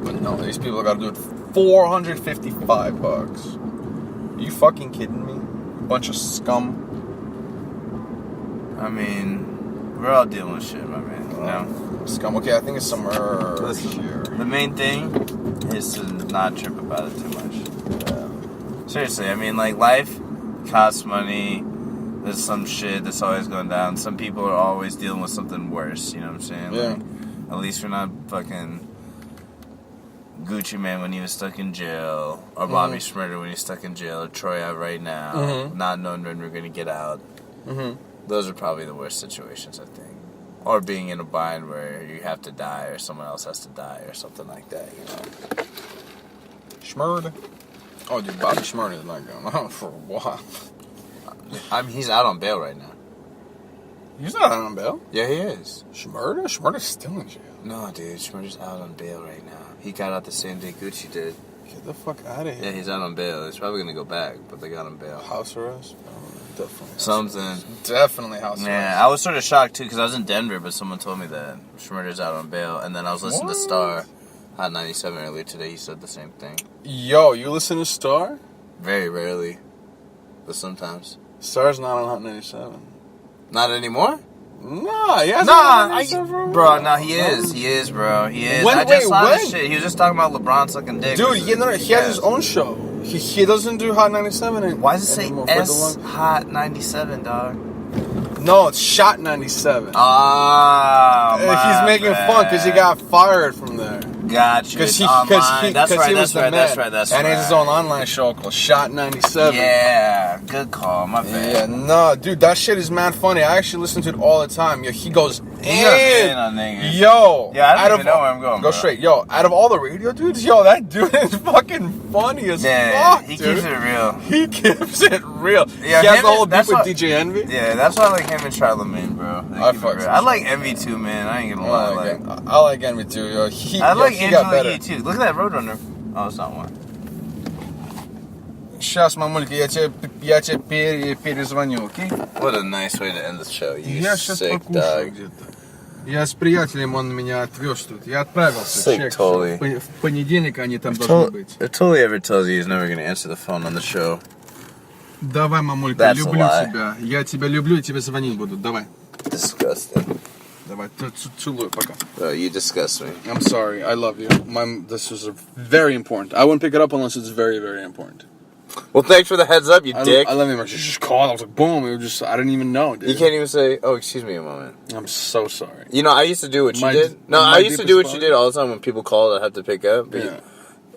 But no, these people gotta do it $455. Are you fucking kidding me? Bunch of scum. I mean, we're all dealing with shit, my man. You know? Scum. Okay, I think it's somewhere here. The main thing is to not trip about it too much. Yeah. Seriously, I mean, like, life costs money. There's some shit that's always going down. Some people are always dealing with something worse, you know what I'm saying? Yeah. Like, at least we're not fucking Gucci Man when he was stuck in jail, or Bobby Schmurder when he's stuck in jail, or Troy out right now, not knowing when we're going to get out. Those are probably the worst situations, I think. Or being in a bind where you have to die, or someone else has to die, or something like that, you know? Schmurder. Oh, dude, Bobby Schmurder is not going out for a while. He's out on bail right now. He's not out on bail. Yeah, he is. Schmurder? Schmurder's still in jail. No, dude, Schmurder's out on bail right now. He got out the same day Gucci did. Get the fuck out of here. Yeah, he's out on bail. He's probably gonna go back, but they got him bail. House arrest? Definitely. Something. Definitely house arrest. Yeah, I was sort of shocked too because I was in Denver, but someone told me that Schmurder's out on bail, and then I was listening to Star Hot 97 earlier today. He said the same thing. Yo, you listen to Star? Very rarely, but sometimes. Star's not on Hot 97. Not anymore? Nah, he hasn't. Bro, no, he is. He is, bro. He is. I just saw this shit. He was just talking about LeBron sucking dick. Dude, he has his own show. He doesn't do Hot 97 anymore. Why does it say S Hot 97, dog? No, it's Shot 97. Ah, he's making fun because he got fired from there. Gotcha. Because he was the man. That's right. And he has his own online show called Shot 97. Yeah, good call. My bad. Yeah, no, dude, that shit is mad funny. I actually listen to it all the time. Yo, he goes on niggas. Yo. Yeah, I don't even know where I'm going, Go bro. straight. Yo, out of all the radio dudes, yo, that dude is fucking funny as fuck, he dude. keeps it real. He keeps it real. Yeah, he has the whole beef with DJ Envy. Yeah, that's why I like him and Charlamagne, bro. I like Envy too, man. I ain't gonna lie. I like Envy too, yo. I like Angela Yee too. Look at that Roadrunner. Oh, it's not one. Сейчас, мамулька, я тебе перезвоню, окей? What a nice way to end the show. You я сейчас sick покушаю dog. где-то. Я с приятелем, он меня отвез тут. Я отправился. Sick Toly. В понедельник они там должны быть. If Toly ever tells you he's never going to answer the phone on the show. Давай, мамулька, That's люблю a lie. тебя. Я тебя люблю и тебе звонить буду. Давай. Disgusting. Давай, целую, пока. Bro, you disgust me. I'm sorry, I love you. This is very important. I wouldn't pick it up unless it's very, very important. Well, thanks for the heads up, you dick. I love you. She just called. I was like, boom. I didn't even know, dude. You can't even say, oh, excuse me a moment. I'm so sorry. You know, I used to do what you did. No, I used to do what you did all the time when people called. I have to pick up.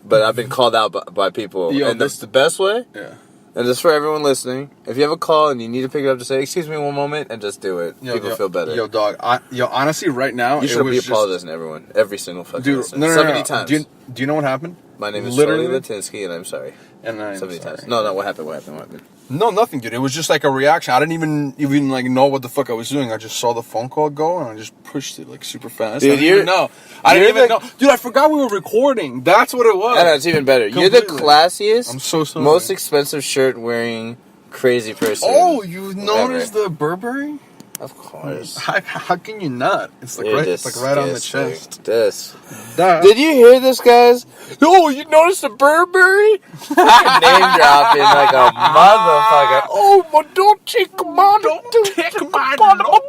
But I've been called out by people. Yo, and that's the best way? Yeah. And just for everyone listening, if you have a call and you need to pick it up, just say, "Excuse me, one moment," and just do it. People feel better. Yo, dog. Honestly, right now, you should be apologizing to everyone, every single fucking listener. No, 70 times. Do you know what happened? My name is Toly Latinsky, and I'm sorry. And I'm 70 sorry. times. No, what happened? What happened? No, nothing, dude. It was just like a reaction. I didn't even like know what the fuck I was doing. I just saw the phone call go and I just pushed it like super fast. Dude, I didn't even know. I didn't even know. Dude, I forgot we were recording. That's what it was. I know, it's even better. Completely. You're the classiest, I'm so sorry. most expensive shirt wearing crazy person. Oh, you noticed the Burberry? Of course. How can you not? It's like right on the chest. Did you hear this, guys? Oh, you noticed the Burberry? Name dropping like a motherfucker. Oh, my don't take my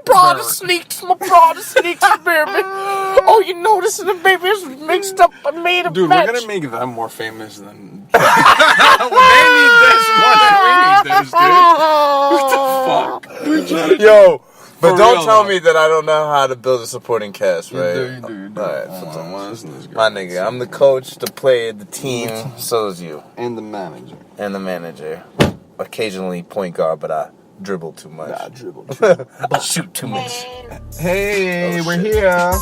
Prada sneaks, baby. Oh, you noticed the baby is mixed up and made a Dude, match. we're gonna make them more famous than. They need this more than we need this, dude. What the fuck? Yo. But For don't real, tell though. me that I don't know how to build a supporting cast, right? You do. Alright, Listen to this my guy. nigga, I'm the coach, the player, the team, so is you. And the manager. And the manager. Occasionally point guard, but I dribble too much. Dribble. Shoot too much. Hey, Oh, we're shit. here.